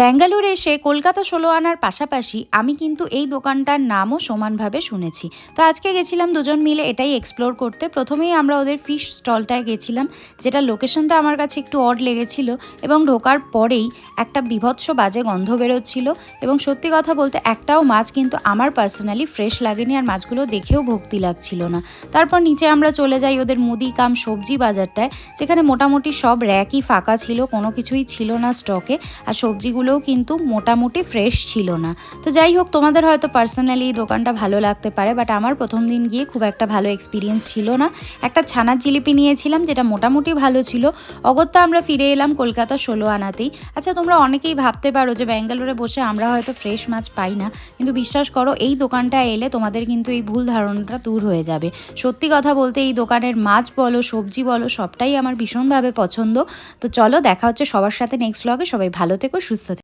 ব্যাঙ্গালোরে এসে কলকাতা ১৬ আনার পাশাপাশি আমি কিন্তু এই দোকানটার নামও সমানভাবে শুনেছি। তো আজকে গেছিলাম দুজন মিলে এটাই এক্সপ্লোর করতে। প্রথমেই আমরা ওদের ফিশ স্টলটায় গেছিলাম, যেটা লোকেশনটা আমার কাছে একটু অড লেগেছিল এবং ঢোকার পরেই একটা বীভৎস বাজে গন্ধ বেরোচ্ছিল এবং সত্যি কথা বলতে একটাও মাছ কিন্তু আমার পার্সোনালি ফ্রেশ লাগেনি, আর মাছগুলো দেখেও ভক্তি লাগছিল না। তারপর নিচে আমরা চলে যাই ওদের মুদি কাম সবজি বাজারটায়, যেখানে মোটামুটি সব র্যাকই ফাঁকা ছিল, কোনো কিছুই ছিল না স্টকে, আর সবজিগুলোও কিন্তু মোটামুটি ফ্রেশ ছিল না। তো যাই হোক, তোমাদের হয়তো পার্সোনালি এই দোকানটা ভালো লাগতে পারে, বাট আমার প্রথম দিন গিয়ে খুব একটা ভালো এক্সপিরিয়েন্স ছিল না। একটা ছানার জিলিপি নিয়েছিলাম, যেটা মোটামুটি ভালো ছিল। অগত্যা আমরা ফিরে এলাম কলকাতা ১৬ আনাতেই। আচ্ছা, তোমরা অনেকেই ভাবতে পারো যে ব্যাঙ্গালোরে বসে আমরা হয়তো ফ্রেশ মাছ পাই না, কিন্তু বিশ্বাস করো এই দোকানটায় এলে তোমাদের কিন্তু এই ভুল ধারণাটা দূর হয়ে যাবে। সত্যি কথা বলতে এই দোকানের মাছ বলো, সবজি বলো, সবটাই আমার ভীষণভাবে পছন্দ। তো চলো, দেখা হচ্ছে সবার সাথে নেক্সট ব্লগে। সবাই ভালো থেকো, সুস্থ থেকো।